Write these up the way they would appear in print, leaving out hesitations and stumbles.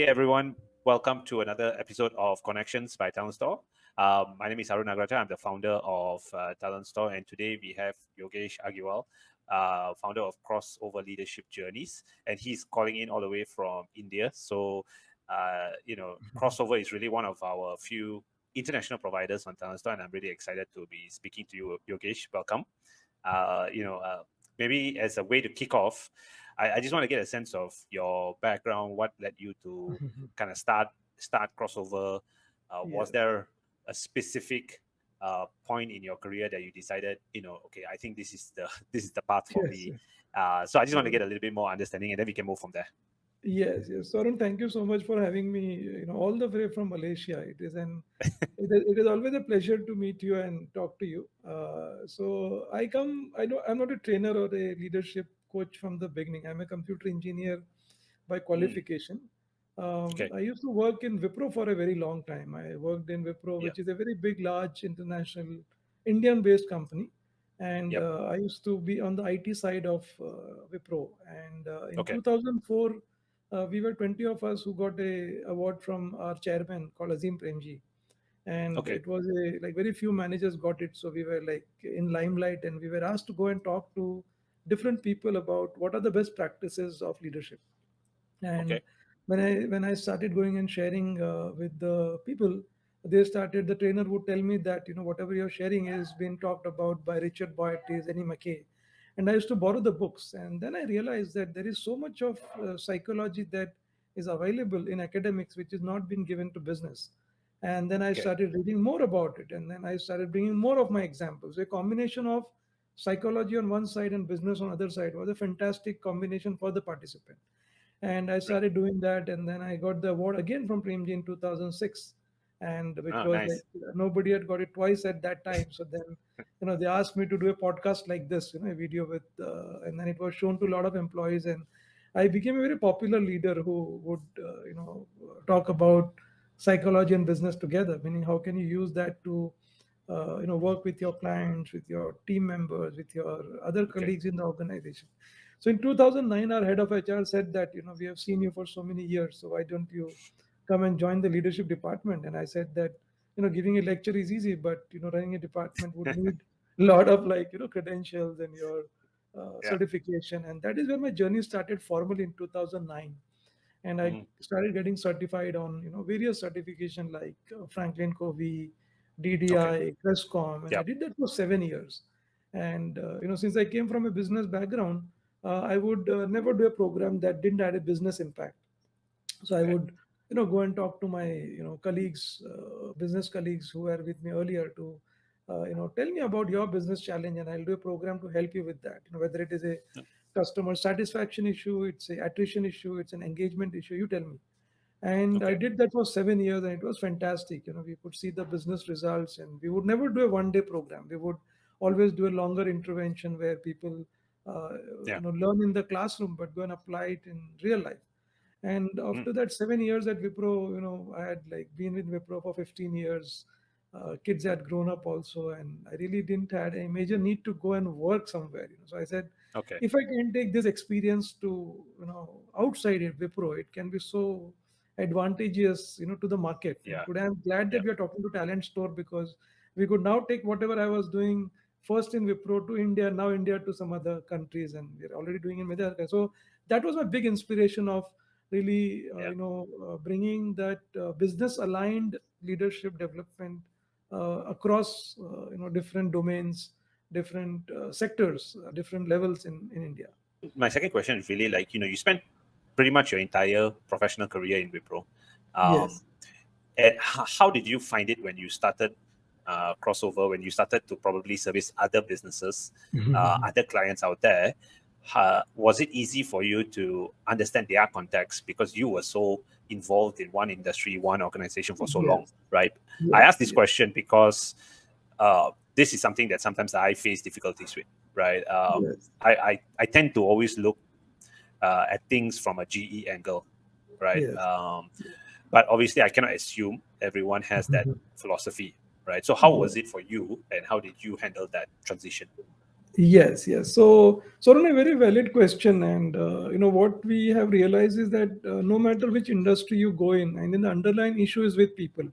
Hey everyone, welcome to another episode of Connections by Talent Store. My name is Arun Nagraja. I'm the founder of Talent Store, and today we have Yogesh Agiwal, founder of Crossover Leadership Journeys, and he's calling in all the way from India. So, Crossover is really one of our few international providers on Talent Store, and I'm really excited to be speaking to you, Yogesh. Welcome. Uh, you know, uh, Maybe as a way to kick off, I just want to get a sense of your background. What led you to kind of start crossover? Was Yes. there a specific point in your career that you decided, okay, I think this is the this is the path for Yes. me. So I just want to Uh, get a little bit more understanding, and then we can move from there. yes. So, Arun, thank you so much for having me, all the way from Malaysia. It is always a pleasure to meet you and talk to you. I know I'm not a trainer or a leadership coach from the beginning. I'm a computer engineer by Mm, qualification. okay. I used to work in Wipro for a very long time. I worked in Wipro, Yeah. which is a very big, large international Indian-based company. And Yep. I used to be on the IT side of Wipro. And in Okay. 2004, we were 20 of us who got a award from our chairman called Azim Premji. And Okay. it was a like very few managers got it. So we were like in limelight, and we were asked to go and talk to different people about what are the best practices of leadership. And Okay. when I started going and sharing with the people, the trainer would tell me that whatever you're sharing is being talked about by Richard Boyd, Annie McKay. And I used to borrow the books, and then I realized that there is so much of psychology that is available in academics which is not being given to business. And then I Okay. started reading more about it, and then I started bringing more of my examples. A combination of psychology on one side and business on other side was a fantastic combination for the participant. And I Right. started doing that, and then I got the award again from Premji in 2006, and which Oh, was like nice. nobody had got it twice at that time. So then, they asked me to do a podcast like this, a video with, and then it was shown to a lot of employees, and I became a very popular leader who would, talk about psychology and business together. Meaning, how can you use that to, work with your clients, with your team members, with your other Okay. colleagues in the organization. So in 2009, our head of HR said that, we have seen you for so many years, so why don't you come and join the leadership department? And I said that, giving a lecture is easy, but, running a department would need a lot of like, credentials and your Yeah. certification. And that is where my journey started formally in 2009. And I Mhm. started getting certified on, various certification like Franklin Covey, Okay. DDI, Crestcom, and I Yep. did that for 7 years. And since I came from a business background, I would never do a program that didn't add a business impact. So I Okay. would, go and talk to my, colleagues, business colleagues who were with me earlier to, tell me about your business challenge, and I'll do a program to help you with that. Whether it is a customer satisfaction issue, it's a attrition issue, it's an engagement issue, you tell me. And I Okay. did that for 7 years, and it was fantastic. We could see the business results, and we would never do a one-day program. We would always do a longer intervention where people, uh, Yeah. learn in the classroom, but go and apply it in real life. And Mm. after that 7 years at Wipro, I had like been with Wipro for 15 years. Kids had grown up also, and I really didn't had a major need to go and work somewhere. So I said, Okay. if I can take this experience to outside it, Wipro, it can be so advantageous, to the market. Yeah. Today I'm glad that Yep. we are talking to Talent Store, because we could now take whatever I was doing first in Wipro to India, now India to some other countries, and we're already doing in many other countries. So that was my big inspiration of really, Yeah. bringing that business aligned leadership development across, different domains, different sectors, different levels in India. My second question is really like, you spent pretty much your entire professional career in Wipro. Um, Yes. and how did you find it when you started crossover, when you started to probably service other businesses, other clients out there? Was it easy for you to understand their context because you were so involved in one industry, one organization for so long, Yes. right? I Yes. asked this Yes. question because this is something that sometimes I face difficulties with, right? Yes. I tend to always look at things from a GE angle, right? Yes. But obviously, I cannot assume everyone has that Mhm. philosophy, right? So, how was Yes. it for you, and how did you handle that transition? Yes, yes. So Arun, a very valid question, and what we have realized is that no matter which industry you go in, and then the underlying issue is with people.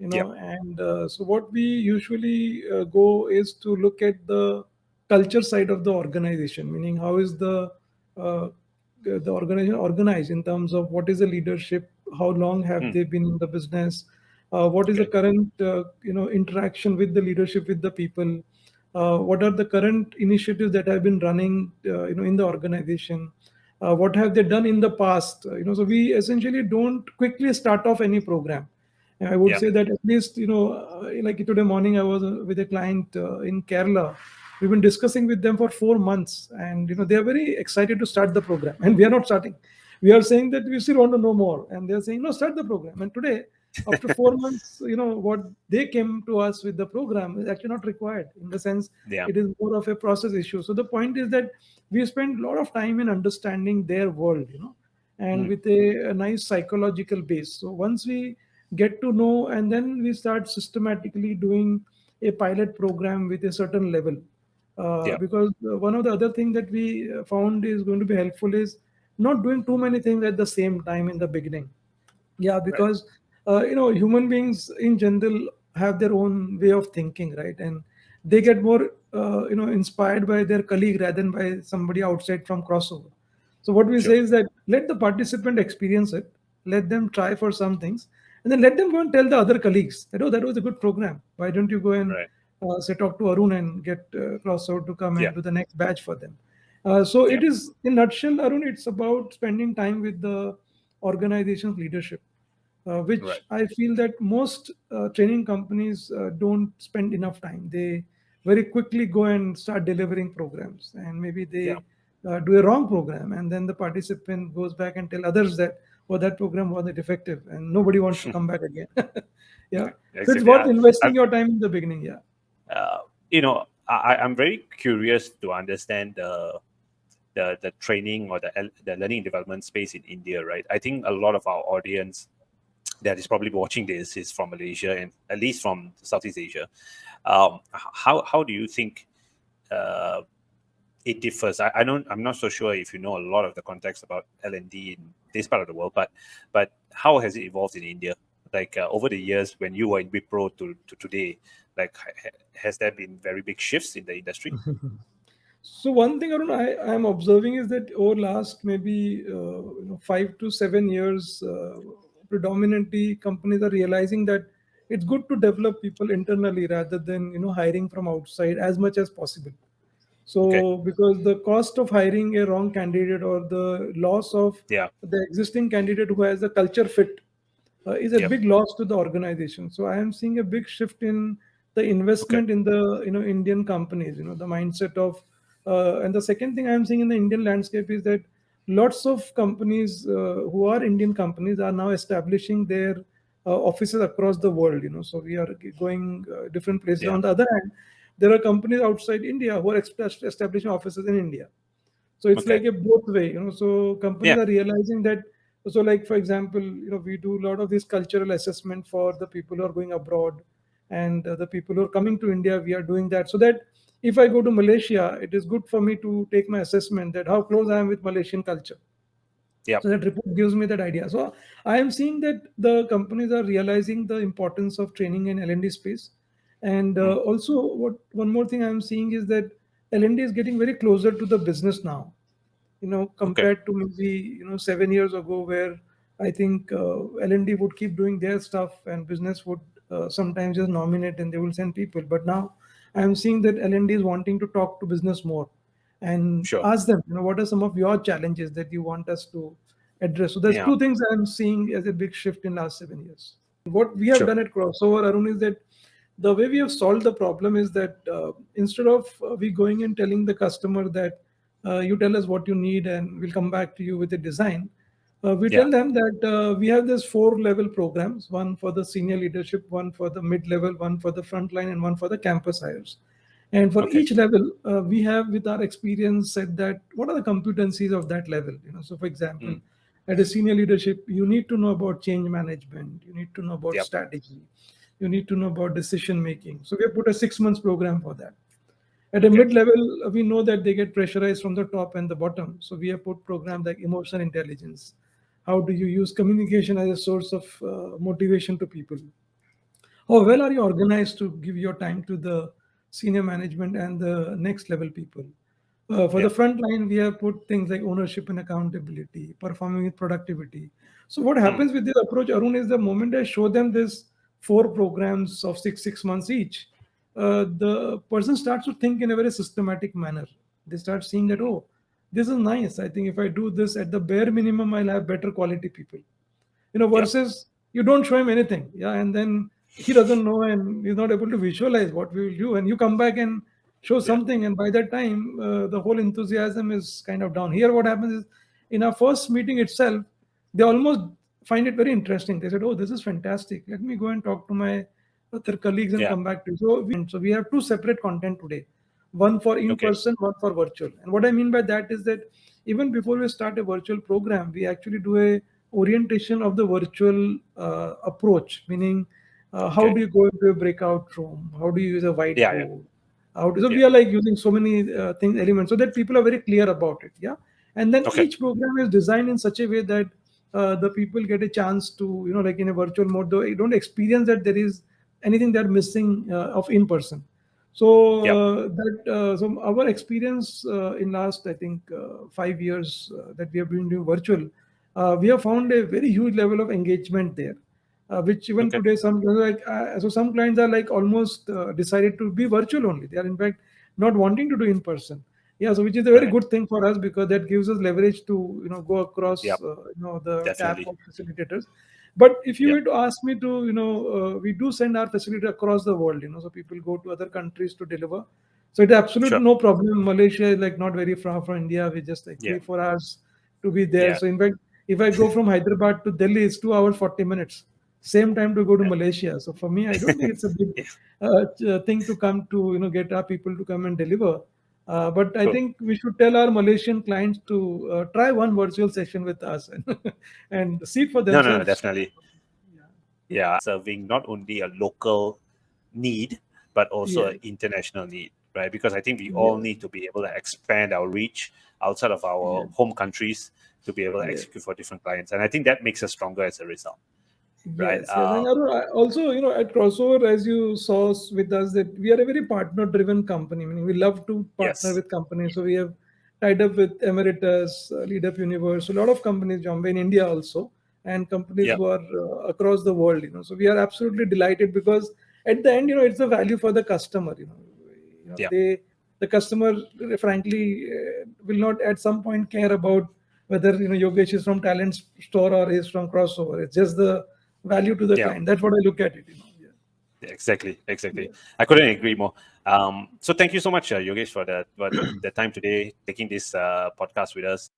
Yep. And so what we usually go is to look at the culture side of the organization, meaning how is uh, the organization organized in terms of what is the leadership, how long have Mm. they been in the business, what is the Okay. current interaction with the leadership with the people, what are the current initiatives that have been running in the organization, what have they done in the past. So we essentially don't quickly start off any program. And I would Yeah. say that at least, like today morning, I was with a client in Kerala. We've been discussing with them for 4 months, and they are very excited to start the program, and we are not starting. We are saying that we still want to know more, and they are saying no, start the program. And today, after 4 months, what they came to us with the program is actually not required, in the sense Yeah. it is more of a process issue. So the point is that we spend a lot of time in understanding their world, and Mm. with a nice psychological base. So once we get to know, and then we start systematically doing a pilot program with a certain level, Yeah. because one of the other thing that we found is going to be helpful is not doing too many things at the same time in the beginning. Yeah, Right. because human beings in general have their own way of thinking, right? And they get more inspired by their colleague rather than by somebody outside from crossover. So what we Sure. say is that let the participant experience it, let them try for some things, and then let them go and tell the other colleagues that, oh, that was a good program. Why don't you go and Right. say, talk to Arun and get crossover to come Yeah. and do the next batch for them. So Yeah. it is, in nutshell, Arun, it's about spending time with the organization's leadership, Right. which I feel that most training companies don't spend enough time. They very quickly go and start delivering programs, and maybe Yeah. they do a wrong program, and then the participant goes back and tell others that, oh, that program wasn't effective, and nobody wants to come back again. Yeah, so it's Exactly. worth I, investing your time in the beginning. Yeah. uh, I'm very curious to understand the training or the learning and development space in India, right? I think a lot of our audience that is probably watching this is from Malaysia and at least from Southeast Asia. How do you think uh, it differs? I don't. I'm not so sure if you know a lot of the context about L&D in this part of the world, but how has it evolved in India? Like over the years, when you were in Wipro to today, like has there been very big shifts in the industry? So one thing, Arun, I am observing is that over last maybe 5 to 7 years, predominantly companies are realizing that it's good to develop people internally rather than hiring from outside as much as possible. Okay. So because the cost of hiring a wrong candidate or the loss of Yeah. the existing candidate who has the culture fit is a Yep. big loss to the organization. So I am seeing a big shift in the Okay. investment in the Indian companies. The mindset of and the second thing I am seeing in the Indian landscape is that lots of companies who are Indian companies are now establishing their offices across the world. So we are going different places. Yeah. On the other hand, there are companies outside India who are establishing offices in India. So it's Okay. like a both way. So companies Yeah. are realizing that. So like for example, we do a lot of this cultural assessment for the people who are going abroad, and the people who are coming to India. We are doing that so that if I go to Malaysia, it is good for me to take my assessment that how close I am with Malaysian culture. Yep. So that report gives me that idea. So I am seeing that the companies are realizing the importance of training in L&D space. And Mm. also, what one more thing I am seeing is that L&D is getting very closer to the business now, Okay. compared to maybe 7 years ago, where I think L&D would keep doing their stuff and business would sometimes just nominate and they will send people. But now I am seeing that L&D is wanting to talk to business more and Sure. ask them, what are some of your challenges that you want us to address. So there's Yeah. two things I'm seeing as a big shift in last 7 years. What we have Sure. done at Crossover, Arun, is that the way we have solved the problem is that instead of we going and telling the customer that you tell us what you need and we'll come back to you with a design, we Yeah. tell them that we have this 4 level programs, one for the senior leadership, one for the mid level, one for the front line, and one for the campus hires. And for Okay. each level, we have, with our experience, said that what are the competencies of that level. So for example, Mm. at a senior leadership, you need to know about change management, you need to know about Yep. strategy, you need to know about decision making. So we have put a 6 months program for that. At a Okay. mid-level, we know that they get pressurized from the top and the bottom. So we have put programs like emotional intelligence. How do you use communication as a source of motivation to people? How well are you organized to give your time to the senior management and the next level people? For Yeah. the front line, we have put things like ownership and accountability, performing with productivity. So what Mm. happens with this approach, Arun, is the moment I show them this 4 programs of six months each, the person starts to think in a very systematic manner. They start seeing that, Mm. oh, this is nice. I think if I do this at the bare minimum, I'll have better quality people. Yep. Versus you don't show him anything, yeah, and then he doesn't know and he's not able to visualize what we will do, and you come back and show Yeah. something, and by that time the whole enthusiasm is kind of down. Here what happens is, in our first meeting itself, they almost find it very interesting. They said, oh, this is fantastic, let me go and talk to my other colleagues and Yeah. come back to you. So we have two separate content today, one for in Okay. person, one for virtual. And what I mean by that is that even before we start a virtual program, we actually do a orientation of the virtual approach, meaning how Okay. do you go into a breakout room, how do you use a Yeah. Yeah. whiteboard, so Yeah. we are like using so many things, elements, so that people are very clear about it, yeah. And then Okay. each program is designed in such a way that the people get a chance to, like in a virtual mode, though you don't experience that there is anything they're missing of in person. So Yep. so our experience in last, I think, 5 years that we have been doing virtual, we have found a very huge level of engagement there, which even Okay. today so some clients are like almost decided to be virtual only. They are in fact not wanting to do in person. Yeah, so which is a very Right. good thing for us, because that gives us leverage to go across Yep. the tap Definitely. of facilitators. But if you Yep. were to ask me to, we do send our facilitator across the world, so people go to other countries to deliver. So it's absolute Sure. no problem. Malaysia is like not very far from India. We just like Yeah. 3-4 hours to be there. Yeah. So in fact, if I go from Hyderabad to Delhi, it's 2 hours 40 minutes. Same time to go to Malaysia. So for me, I don't think it's a big Yeah. thing to come to get our people to come and deliver. But I True. think we should tell our Malaysian clients to try one virtual session with us and see it for No. No. No. themselves. Definitely. Yeah. Yeah. Serving not only a local need but also Yeah. an international need, right? Because I think we all Yeah. need to be able to expand our reach outside of our Yeah. home countries to be able to Yeah. execute for different clients, and I think that makes us stronger as a result, right? Yes, yes. And Arun, also, at Crossover, as you saw with us, that we are a very partner-driven company. Meaning we love to partner Yes. with companies. So we have tied up with Emeritus, Lead Up Universe, a lot of companies, Jumbo in India also, and companies Yep. who are across the world. So we are absolutely delighted, because at the end, it's a value for the customer. Yep. The customer, frankly, will not at some point care about whether Yogesh is from Talent Store or is from Crossover. It's just the value to the Yep. client. That's what I look at it. Yeah, exactly. Yeah. I couldn't agree more. So thank you so much, Yogesh, for the time today, taking this podcast with us.